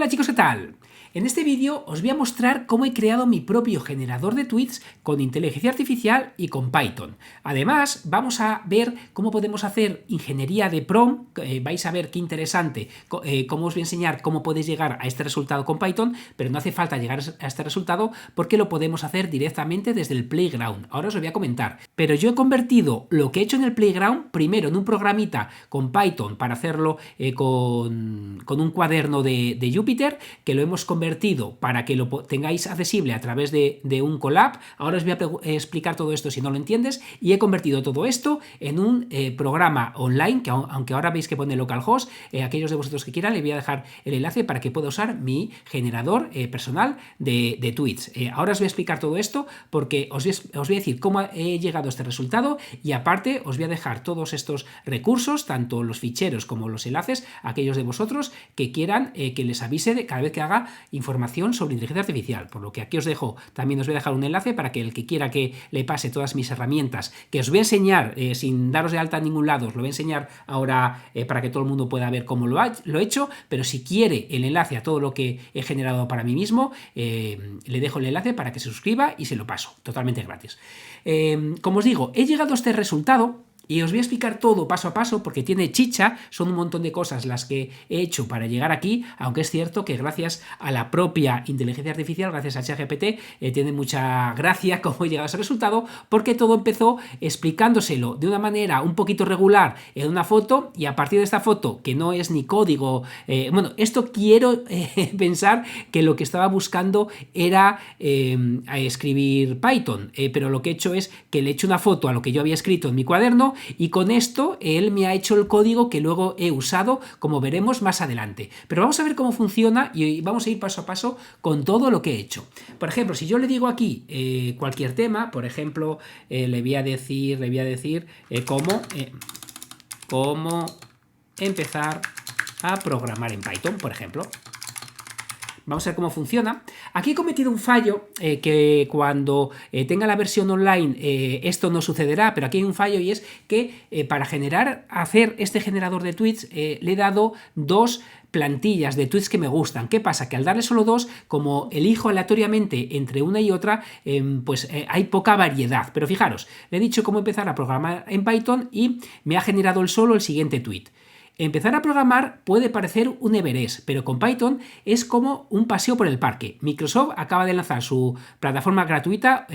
Hola chicos, ¿qué tal? En este vídeo os voy a mostrar cómo he creado mi propio generador de tweets con inteligencia artificial y con Python. Además, vamos a ver cómo podemos hacer ingeniería de prompt. Vais a ver qué interesante, cómo os voy a enseñar cómo podéis llegar a este resultado con Python, pero no hace falta llegar a este resultado porque lo podemos hacer directamente desde el Playground. Ahora os lo voy a comentar. Pero yo he convertido lo que he hecho en el Playground primero en un programita con Python para hacerlo con un cuaderno de Jupyter, que lo hemos convertido para que lo tengáis accesible a través de un Colab. Ahora os voy a explicar todo esto si no lo entiendes, y he convertido todo esto en un programa online que, aunque ahora veis que pone localhost, aquellos de vosotros que quieran, le voy a dejar el enlace para que pueda usar mi generador personal de tweets. Ahora os voy a explicar todo esto porque os voy a decir cómo he llegado a este resultado, y aparte os voy a dejar todos estos recursos, tanto los ficheros como los enlaces, a aquellos de vosotros que quieran que les avise de cada vez que haga información sobre inteligencia artificial. Por lo que aquí os dejo, también os voy a dejar un enlace para que el que quiera que le pase todas mis herramientas, que os voy a enseñar sin daros de alta en ningún lado, os lo voy a enseñar ahora para que todo el mundo pueda ver cómo lo he hecho, pero si quiere el enlace a todo lo que he generado para mí mismo, le dejo el enlace para que se suscriba y se lo paso, totalmente gratis. Como os digo, he llegado a este resultado y os voy a explicar todo paso a paso porque tiene chicha, son un montón de cosas las que he hecho para llegar aquí, aunque es cierto que gracias a la propia inteligencia artificial, gracias a ChatGPT, tiene mucha gracia cómo he llegado a ese resultado, porque todo empezó explicándoselo de una manera un poquito regular en una foto, y a partir de esta foto, que no es ni código, bueno, esto quiero pensar que lo que estaba buscando era escribir Python, pero lo que he hecho es que le he hecho una foto a lo que yo había escrito en mi cuaderno, y con esto él me ha hecho el código que luego he usado, como veremos más adelante. Pero vamos a ver cómo funciona y vamos a ir paso a paso con todo lo que he hecho. Por ejemplo, si yo le digo aquí cualquier tema, por ejemplo, le voy a decir cómo empezar a programar en Python, por ejemplo. Vamos a ver cómo funciona. Aquí he cometido un fallo que cuando tenga la versión online esto no sucederá, pero aquí hay un fallo, y es que para hacer este generador de tweets le he dado dos plantillas de tweets que me gustan. ¿Qué pasa? Que al darle solo dos, como elijo aleatoriamente entre una y otra, pues hay poca variedad. Pero fijaros, le he dicho cómo empezar a programar en Python y me ha generado el siguiente tweet. Empezar a programar puede parecer un Everest, pero con Python es como un paseo por el parque. Microsoft acaba de lanzar su plataforma gratuita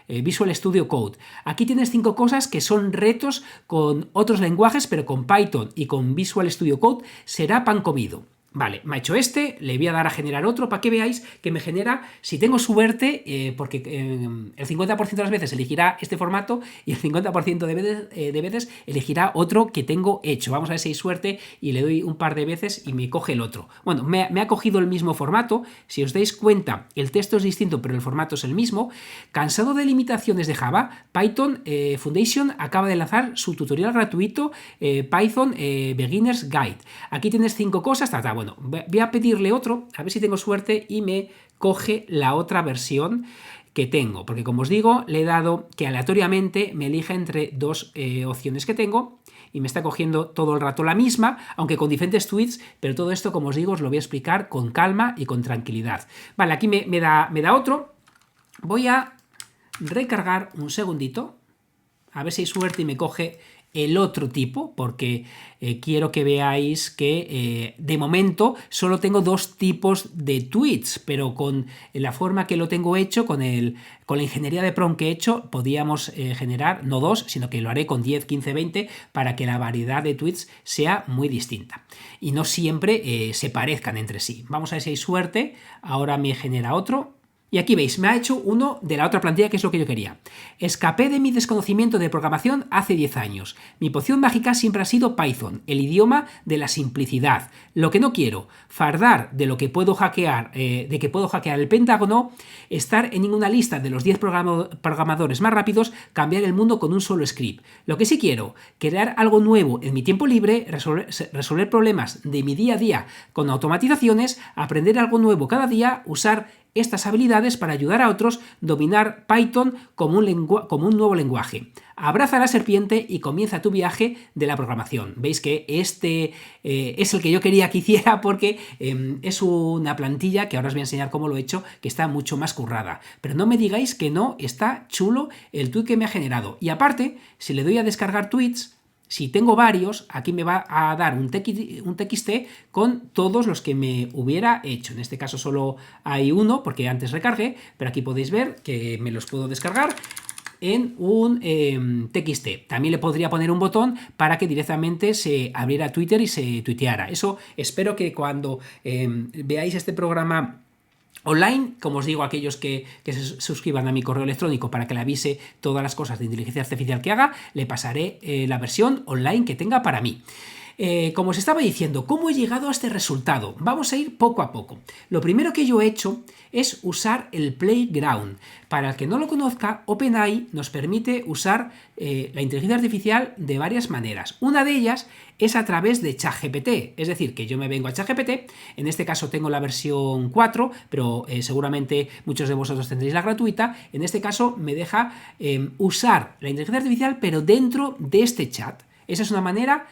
Visual Studio Code. Aquí tienes 5 cosas que son retos con otros lenguajes, pero con Python y con Visual Studio Code será pan comido. Vale, me ha hecho le voy a dar a generar otro para que veáis que me genera, si tengo suerte, porque el 50% de las veces elegirá este formato y el 50% de veces elegirá otro que tengo hecho. Vamos a ver si hay suerte y le doy un par de veces y me coge el otro. Bueno, me ha cogido el mismo formato. Si os dais cuenta, el texto es distinto, pero el formato es el mismo. Cansado de limitaciones de Java, Python Foundation acaba de lanzar su tutorial gratuito Python Beginner's Guide. Aquí tienes 5 cosas, bueno, voy a pedirle otro, a ver si tengo suerte y me coge la otra versión que tengo, porque como os digo, le he dado que aleatoriamente me elija entre dos opciones que tengo, y me está cogiendo todo el rato la misma, aunque con diferentes tweets, pero todo esto, como os digo, os lo voy a explicar con calma y con tranquilidad. Vale, aquí me da otro. Voy a recargar un segundito, a ver si hay suerte y me coge el otro tipo, porque quiero que veáis que de momento solo tengo 2 tipos de tweets, pero con la forma que lo tengo hecho, con la ingeniería de prompt que he hecho, podíamos generar no 2, sino que lo haré con 10, 15, 20, para que la variedad de tweets sea muy distinta y no siempre se parezcan entre sí. Vamos a ver si hay suerte. Ahora me genera otro. Y aquí veis, me ha hecho uno de la otra plantilla, que es lo que yo quería. Escapé de mi desconocimiento de programación hace 10 años. Mi poción mágica siempre ha sido Python, el idioma de la simplicidad. Lo que no quiero, fardar de lo que puedo hackear, de que puedo hackear el Pentágono, estar en ninguna lista de los 10 programadores más rápidos, cambiar el mundo con un solo script. Lo que sí quiero, crear algo nuevo en mi tiempo libre, resolver problemas de mi día a día con automatizaciones, aprender algo nuevo cada día, usar estas habilidades para ayudar a otros a dominar Python como un nuevo lenguaje. Abraza a la serpiente y comienza tu viaje de la programación. Veis que este es el que yo quería que hiciera porque es una plantilla que ahora os voy a enseñar cómo lo he hecho, que está mucho más currada. Pero no me digáis que no está chulo el tweet que me ha generado. Y aparte, si le doy a descargar tweets, si tengo varios, aquí me va a dar un TXT con todos los que me hubiera hecho. En este caso solo hay uno porque antes recargué, pero aquí podéis ver que me los puedo descargar en un TXT. También le podría poner un botón para que directamente se abriera Twitter y se tuiteara. Eso espero que cuando veáis este programa online, como os digo, aquellos que se suscriban a mi correo electrónico para que le avise todas las cosas de inteligencia artificial que haga, le pasaré la versión online que tenga para mí. Como os estaba diciendo, ¿cómo he llegado a este resultado? Vamos a ir poco a poco. Lo primero que yo he hecho es usar el Playground. Para el que no lo conozca, OpenAI nos permite usar la inteligencia artificial de varias maneras. Una de ellas es a través de ChatGPT, es decir, que yo me vengo a ChatGPT, en este caso tengo la versión 4, pero seguramente muchos de vosotros tendréis la gratuita. En este caso me deja usar la inteligencia artificial, pero dentro de este chat. Esa es una manera,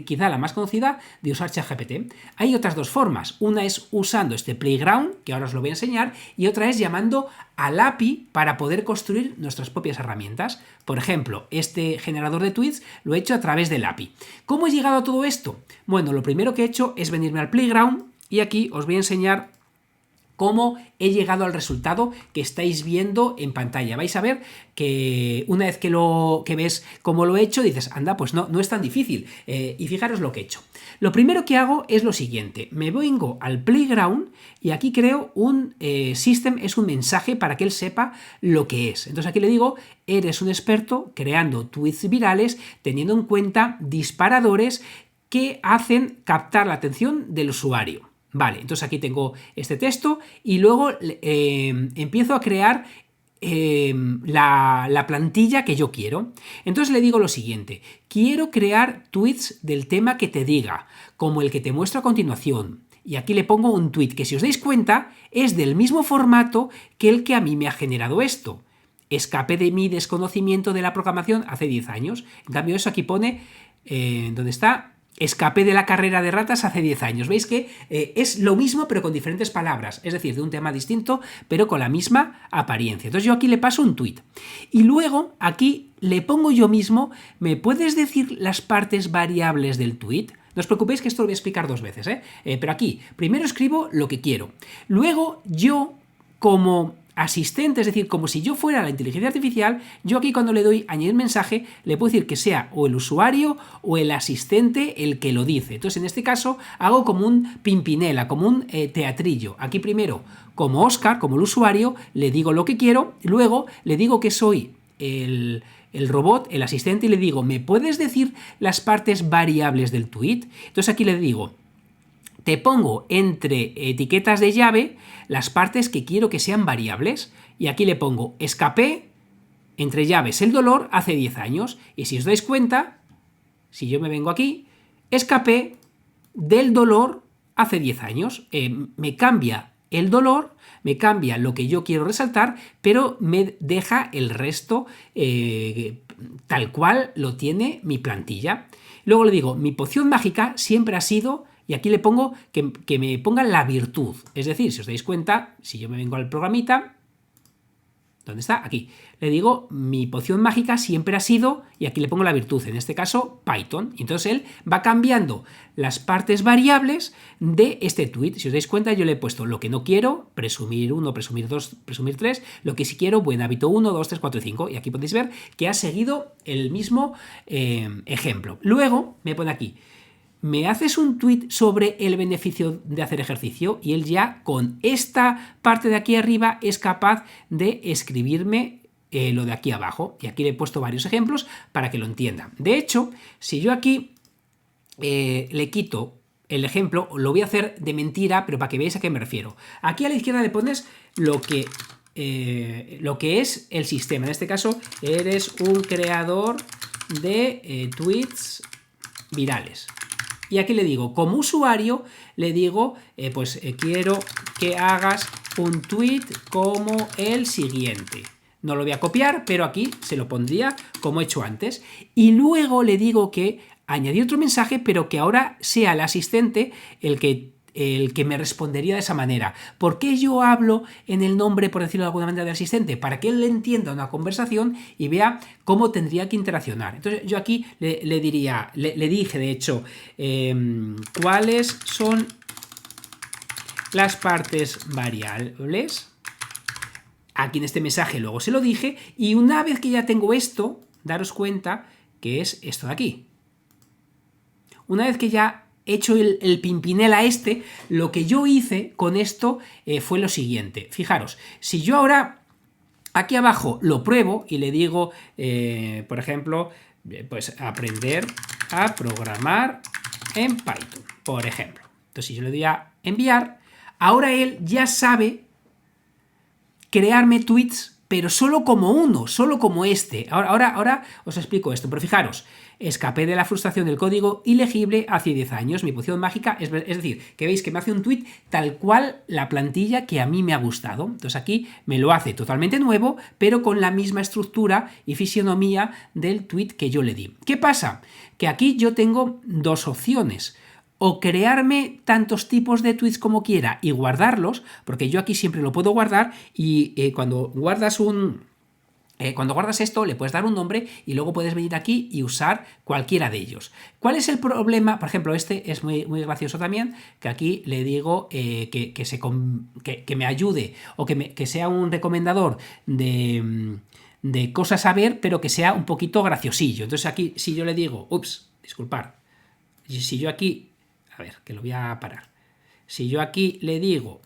quizá la más conocida, de usar ChatGPT. Hay otras dos formas. Una es usando este Playground, que ahora os lo voy a enseñar, y otra es llamando al API para poder construir nuestras propias herramientas. Por ejemplo, este generador de tweets lo he hecho a través del API. ¿Cómo he llegado a todo esto? Bueno, lo primero que he hecho es venirme al Playground y aquí os voy a enseñar cómo he llegado al resultado que estáis viendo en pantalla. Vais a ver que una vez que ves cómo lo he hecho, dices, anda, pues no es tan difícil. Y fijaros lo que he hecho. Lo primero que hago es lo siguiente. Me vengo al Playground y aquí creo un system, es un mensaje para que él sepa lo que es. Entonces aquí le digo, eres un experto creando tweets virales teniendo en cuenta disparadores que hacen captar la atención del usuario. Vale, entonces aquí tengo este texto y luego empiezo a crear la plantilla que yo quiero. Entonces le digo lo siguiente, quiero crear tweets del tema que te diga, como el que te muestro a continuación. Y aquí le pongo un tweet que, si os dais cuenta, es del mismo formato que el que a mí me ha generado esto. Escapé de mi desconocimiento de la programación hace 10 años. En cambio, eso aquí pone, ¿dónde está? Escapé de la carrera de ratas hace 10 años. Veis que es lo mismo pero con diferentes palabras, es decir, de un tema distinto pero con la misma apariencia. Entonces yo aquí le paso un tweet y luego aquí le pongo yo mismo, ¿me puedes decir las partes variables del tweet? No os preocupéis que esto lo voy a explicar dos veces, pero aquí primero escribo lo que quiero, luego yo como asistente, es decir, como si yo fuera la inteligencia artificial, yo aquí cuando le doy añadir mensaje, le puedo decir que sea o el usuario o el asistente el que lo dice. Entonces, en este caso, hago como un Pimpinela, como un teatrillo. Aquí primero, como Oscar, como el usuario, le digo lo que quiero, luego le digo que soy el robot, el asistente, y le digo, ¿me puedes decir las partes variables del tweet? Entonces aquí le digo, te pongo entre etiquetas de llave las partes que quiero que sean variables. Y aquí le pongo escapé, entre llaves el dolor, hace 10 años. Y si os dais cuenta, si yo me vengo aquí, escapé del dolor hace 10 años. Me cambia el dolor, me cambia lo que yo quiero resaltar, pero me deja el resto tal cual lo tiene mi plantilla. Luego le digo, mi poción mágica siempre ha sido... Y aquí le pongo que me ponga la virtud. Es decir, si os dais cuenta, si yo me vengo al programita, ¿dónde está? Aquí. Le digo, mi poción mágica siempre ha sido, y aquí le pongo la virtud, en este caso, Python. Y entonces él va cambiando las partes variables de este tweet. Si os dais cuenta, yo le he puesto lo que no quiero, presumir 1, presumir 2, presumir 3, lo que sí quiero, buen hábito 1, 2, 3, 4 y 5. Y aquí podéis ver que ha seguido el mismo ejemplo. Luego me pone aquí, ¿me haces un tweet sobre el beneficio de hacer ejercicio? Y él ya con esta parte de aquí arriba es capaz de escribirme lo de aquí abajo. Y aquí le he puesto varios ejemplos para que lo entienda. De hecho, si yo aquí le quito el ejemplo, lo voy a hacer de mentira, pero para que veáis a qué me refiero. Aquí a la izquierda le pones lo que es el sistema. En este caso, eres un creador de tweets virales. Y aquí le digo, como usuario, le digo, quiero que hagas un tweet como el siguiente. No lo voy a copiar, pero aquí se lo pondría como he hecho antes. Y luego le digo que añadir otro mensaje, pero que ahora sea el asistente el que me respondería de esa manera. ¿Por qué yo hablo en el nombre, por decirlo de alguna manera, del asistente? Para que él entienda una conversación y vea cómo tendría que interaccionar. Entonces yo aquí le diría, le dije de hecho, cuáles son las partes variables. Aquí en este mensaje luego se lo dije, y una vez que ya tengo esto, daros cuenta que es esto de aquí. Una vez que ya he hecho el pimpinela este, lo que yo hice con esto fue lo siguiente. Fijaros, si yo ahora aquí abajo lo pruebo y le digo, por ejemplo, pues aprender a programar en Python, por ejemplo. Entonces, si yo le doy a enviar, ahora él ya sabe crearme tweets, pero solo como uno, solo como este. Ahora os explico esto, pero fijaros, escapé de la frustración del código ilegible hace 10 años, mi poción mágica, es decir, que veis que me hace un tweet tal cual la plantilla que a mí me ha gustado. Entonces aquí me lo hace totalmente nuevo, pero con la misma estructura y fisionomía del tweet que yo le di. ¿Qué pasa? Que aquí yo tengo dos opciones. O crearme tantos tipos de tweets como quiera y guardarlos, porque yo aquí siempre lo puedo guardar, y cuando guardas esto, le puedes dar un nombre y luego puedes venir aquí y usar cualquiera de ellos. ¿Cuál es el problema? Por ejemplo, este es muy, muy gracioso también, que aquí le digo que me ayude o que sea un recomendador de cosas a ver, pero que sea un poquito graciosillo. Entonces aquí, si yo le digo, disculpad, si yo aquí, a ver, que lo voy a parar. Si yo aquí le digo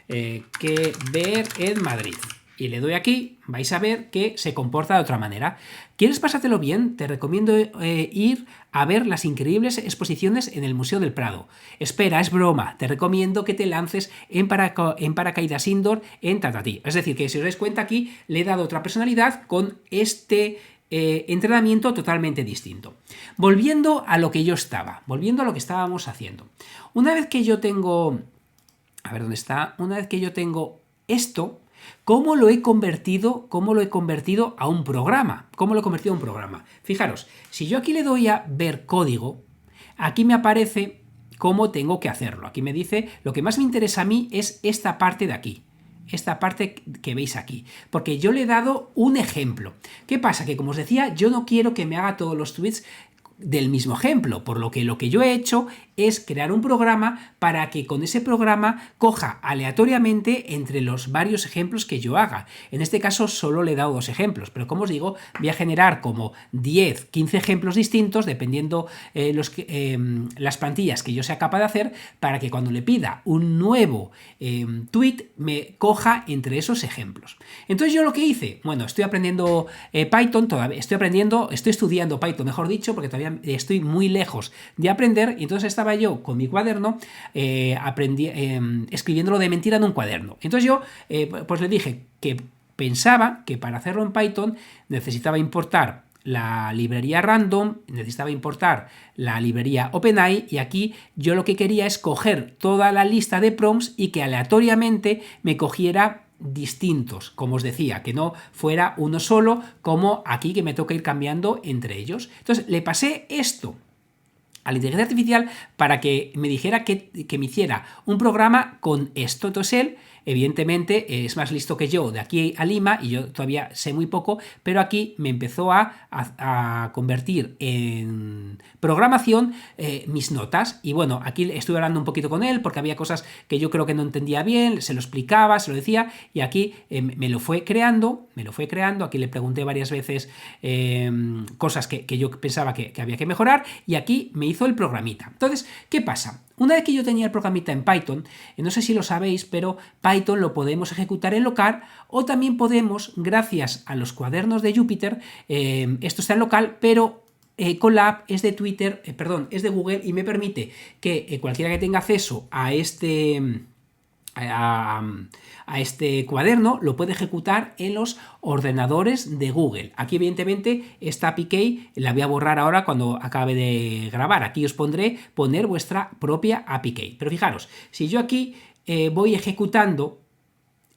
que ver en Madrid y le doy aquí, vais a ver que se comporta de otra manera. ¿Quieres pasártelo bien? Te recomiendo ir a ver las increíbles exposiciones en el Museo del Prado. Espera, es broma. Te recomiendo que te lances en paracaídas indoor en Tatatí. Es decir, que si os dais cuenta aquí, le he dado otra personalidad con este entrenamiento totalmente distinto. Volviendo a lo que yo estaba, volviendo a lo que estábamos haciendo. Una vez que yo tengo, a ver dónde está, una vez que yo tengo esto, ¿cómo lo he convertido a un programa? ¿Cómo lo he convertido a un programa? Fijaros, si yo aquí le doy a ver código, aquí me aparece cómo tengo que hacerlo. Aquí me dice, lo que más me interesa a mí es esta parte de aquí. Esta parte que veis aquí, porque yo le he dado un ejemplo. ¿Qué pasa? Que como os decía, yo no quiero que me haga todos los tweets del mismo ejemplo, por lo que yo he hecho es crear un programa para que con ese programa coja aleatoriamente entre los varios ejemplos que yo haga. En este caso solo le he dado 2 ejemplos, pero como os digo, voy a generar como 10, 15 ejemplos distintos dependiendo las plantillas que yo sea capaz de hacer, para que cuando le pida un nuevo tweet me coja entre esos ejemplos. Entonces yo lo que hice, bueno, estoy aprendiendo Python, todavía estoy estudiando Python, mejor dicho, porque todavía estoy muy lejos de aprender, y entonces estaba yo con mi cuaderno escribiéndolo de mentira en un cuaderno. Entonces yo pues le dije que pensaba que para hacerlo en Python necesitaba importar la librería random, necesitaba importar la librería OpenAI, y aquí yo lo que quería es coger toda la lista de prompts y que aleatoriamente me cogiera distintos, como os decía, que no fuera uno solo, como aquí que me toca ir cambiando entre ellos. Entonces le pasé esto a la inteligencia artificial para que me dijera que me hiciera un programa con esto. Entonces él, evidentemente, es más listo que yo de aquí a Lima, y yo todavía sé muy poco, pero aquí me empezó a convertir en programación mis notas. Y bueno, aquí estuve hablando un poquito con él porque había cosas que yo creo que no entendía bien, se lo explicaba, se lo decía, y aquí me lo fue creando. Aquí le pregunté varias veces cosas que yo pensaba que había que mejorar, y aquí me hizo el programita. Entonces, ¿qué pasa? Una vez que yo tenía el programita en Python, no sé si lo sabéis, pero Python lo podemos ejecutar en local, o también podemos, gracias a los cuadernos de Jupyter, esto está en local, pero Colab es de Twitter, es de Google, y me permite que cualquiera que tenga acceso a este cuaderno lo puede ejecutar en los ordenadores de Google. Aquí evidentemente esta API la voy a borrar ahora cuando acabe de grabar. Aquí os pondré poner vuestra propia API. Pero fijaros, si yo aquí voy ejecutando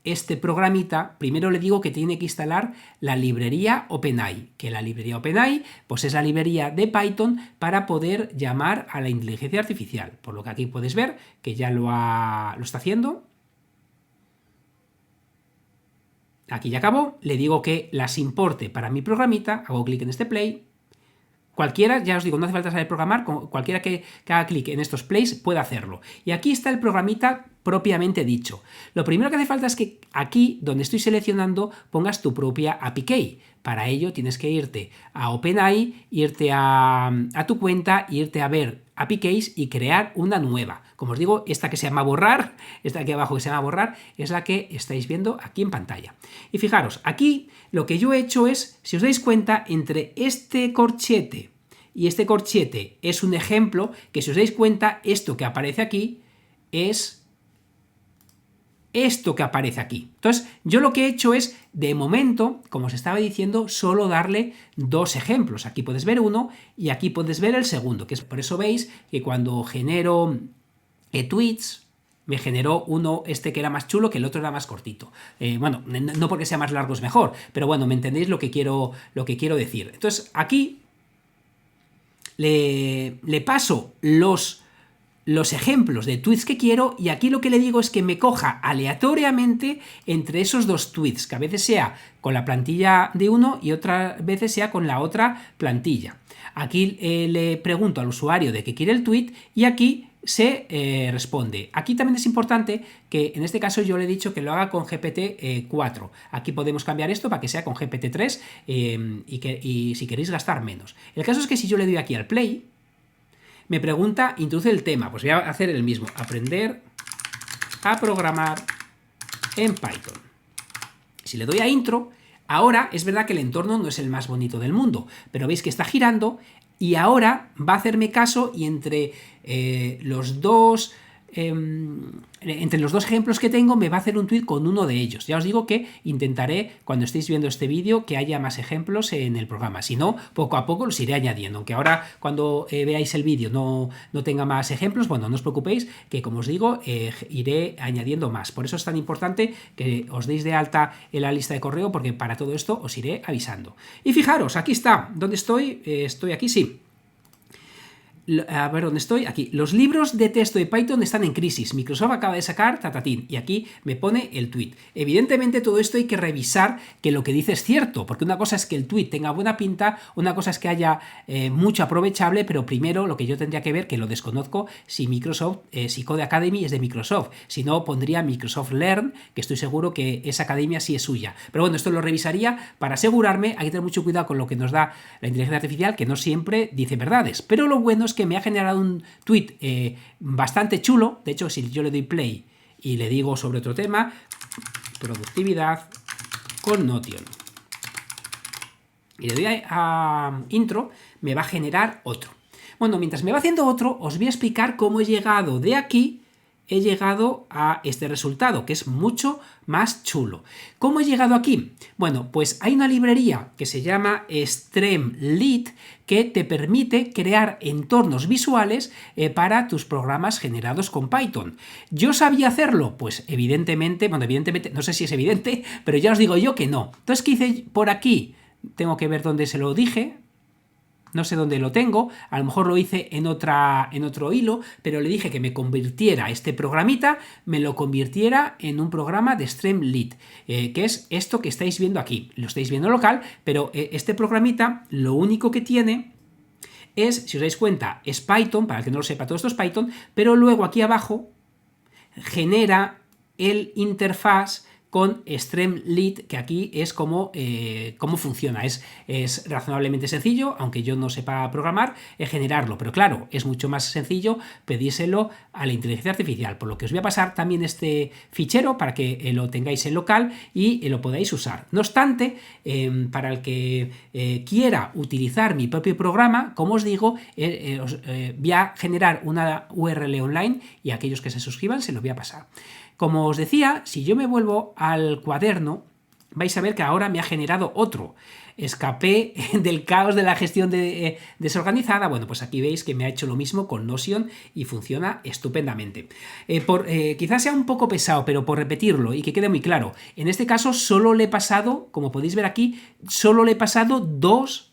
este programita, primero le digo que tiene que instalar la librería OpenAI, que la librería OpenAI pues es la librería de Python para poder llamar a la inteligencia artificial, por lo que aquí puedes ver que ya lo está haciendo. Aquí ya acabó, le digo que las importe para mi programita, hago clic en este play. Cualquiera, ya os digo, no hace falta saber programar, cualquiera que haga clic en estos plays puede hacerlo. Y aquí está el programita propiamente dicho. Lo primero que hace falta es que aquí, donde estoy seleccionando, pongas tu propia API Key. Para ello tienes que irte a OpenAI, irte a tu cuenta, irte a ver API Keys y crear una nueva. Como os digo, esta que se llama borrar, esta aquí abajo que se llama borrar, es la que estáis viendo aquí en pantalla. Y fijaros, aquí lo que yo he hecho es, si os dais cuenta, entre este corchete y este corchete es un ejemplo que, si os dais cuenta, esto que aparece aquí es esto que aparece aquí. Entonces, yo lo que he hecho es, de momento, como os estaba diciendo, solo darle dos ejemplos. Aquí puedes ver uno y aquí puedes ver el segundo, que es por eso veis que cuando genero tweets, me generó uno que era más chulo, que el otro era más cortito. Bueno, no porque sea más largo es mejor, pero bueno, me entendéis lo que quiero decir. Entonces, aquí le paso los ejemplos de tweets que quiero y aquí lo que le digo es que me coja aleatoriamente entre esos dos tweets, que a veces sea con la plantilla de uno y otras veces sea con la otra plantilla. Aquí le pregunto al usuario de qué quiere el tweet y aquí se responde. Aquí también es importante que en este caso yo le he dicho que lo haga con GPT-4. Aquí podemos cambiar esto para que sea con GPT-3 y si queréis gastar menos. El caso es que si yo le doy aquí al play, me pregunta, introduce el tema. Pues voy a hacer el mismo. Aprender a programar en Python. Si le doy a intro, ahora es verdad que el entorno no es el más bonito del mundo, pero veis que está girando y ahora va a hacerme caso y entre los dos ejemplos que tengo me va a hacer un tweet con uno de ellos. Ya os digo que intentaré, cuando estéis viendo este vídeo, que haya más ejemplos en el programa. Si no, poco a poco los iré añadiendo. Aunque ahora, cuando veáis el vídeo, no tenga más ejemplos, bueno, no os preocupéis, que como os digo, iré añadiendo más. Por eso es tan importante que os deis de alta en la lista de correo, porque para todo esto os iré avisando. Y fijaros, aquí está. ¿Dónde estoy? Estoy aquí, sí. A ver, ¿dónde estoy? Aquí. Los libros de texto de Python están en crisis. Microsoft acaba de sacar tatatín. Y aquí me pone el tweet. Evidentemente, todo esto hay que revisar que lo que dice es cierto. Porque una cosa es que el tweet tenga buena pinta, una cosa es que haya mucho aprovechable, pero primero lo que yo tendría que ver, que lo desconozco, si Microsoft, si Code Academy es de Microsoft. Si no, pondría Microsoft Learn, que estoy seguro que esa academia sí es suya. Pero bueno, esto lo revisaría para asegurarme. Hay que tener mucho cuidado con lo que nos da la inteligencia artificial, que no siempre dice verdades. Pero lo bueno es que me ha generado un tweet bastante chulo. De hecho, si yo le doy play y le digo sobre otro tema, productividad con Notion, y le doy a intro, me va a generar otro. Bueno, mientras me va haciendo otro, os voy a explicar cómo he llegado de aquí. He llegado a este resultado, que es mucho más chulo. ¿Cómo he llegado aquí? Bueno, pues hay una librería que se llama Streamlit que te permite crear entornos visuales para tus programas generados con Python. ¿Yo sabía hacerlo? Pues evidentemente, no sé si es evidente, pero ya os digo yo que no. Entonces, ¿qué hice por aquí? Tengo que ver dónde se lo dije. No sé dónde lo tengo, a lo mejor lo hice en otro hilo, pero le dije que me convirtiera este programita, me lo convirtiera en un programa de Streamlit, que es esto que estáis viendo aquí. Lo estáis viendo local, pero este programita lo único que tiene es, si os dais cuenta, es Python, para el que no lo sepa, todo esto es Python, pero luego aquí abajo genera el interfaz con Streamlit, que aquí es cómo funciona. Es razonablemente sencillo, aunque yo no sepa programar, generarlo, pero claro, es mucho más sencillo pedírselo a la inteligencia artificial, por lo que os voy a pasar también este fichero para que lo tengáis en local y lo podáis usar. No obstante, para el que quiera utilizar mi propio programa, como os digo, voy a generar una URL online y a aquellos que se suscriban se los voy a pasar. Como os decía, si yo me vuelvo al cuaderno, vais a ver que ahora me ha generado otro. Escapé del caos de la gestión desorganizada. Bueno, pues aquí veis que me ha hecho lo mismo con Notion y funciona estupendamente. Quizás sea un poco pesado, pero por repetirlo y que quede muy claro, en este caso solo le he pasado, como podéis ver aquí, solo le he pasado dos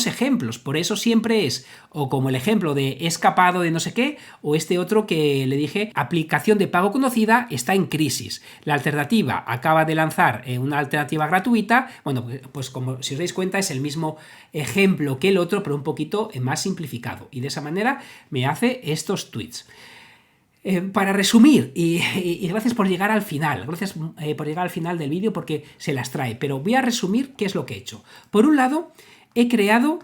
ejemplos, por eso siempre es o como el ejemplo de he escapado de no sé qué, o este otro que le dije, aplicación de pago conocida está en crisis. La alternativa acaba de lanzar una alternativa gratuita. Bueno, pues como si os dais cuenta es el mismo ejemplo que el otro, pero un poquito más simplificado, y de esa manera me hace estos tweets. Para resumir, y gracias por llegar al final, gracias por llegar al final del vídeo porque se las trae, pero voy a resumir qué es lo que he hecho. Por un lado, he creado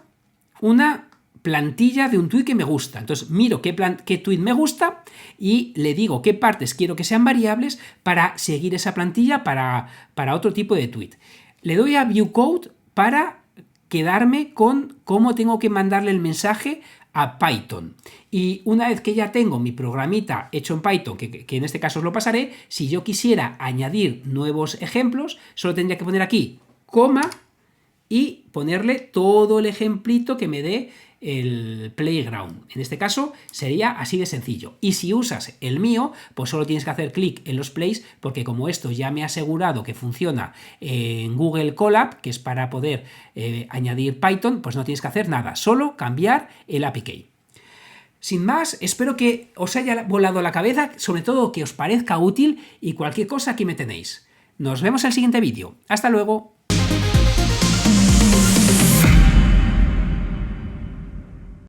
una plantilla de un tweet que me gusta. Entonces miro qué tweet me gusta y le digo qué partes quiero que sean variables para seguir esa plantilla para otro tipo de tweet. Le doy a View Code para quedarme con cómo tengo que mandarle el mensaje a Python. Y una vez que ya tengo mi programita hecho en Python, que en este caso os lo pasaré, si yo quisiera añadir nuevos ejemplos, solo tendría que poner aquí coma y ponerle todo el ejemplito que me dé el playground. En este caso sería así de sencillo. Y si usas el mío, pues solo tienes que hacer clic en los plays, porque como esto ya me ha asegurado que funciona en Google Colab, que es para poder añadir Python, pues no tienes que hacer nada, solo cambiar el API. Sin más, espero que os haya volado la cabeza, sobre todo que os parezca útil, y cualquier cosa aquí me tenéis. Nos vemos en el siguiente vídeo. ¡Hasta luego!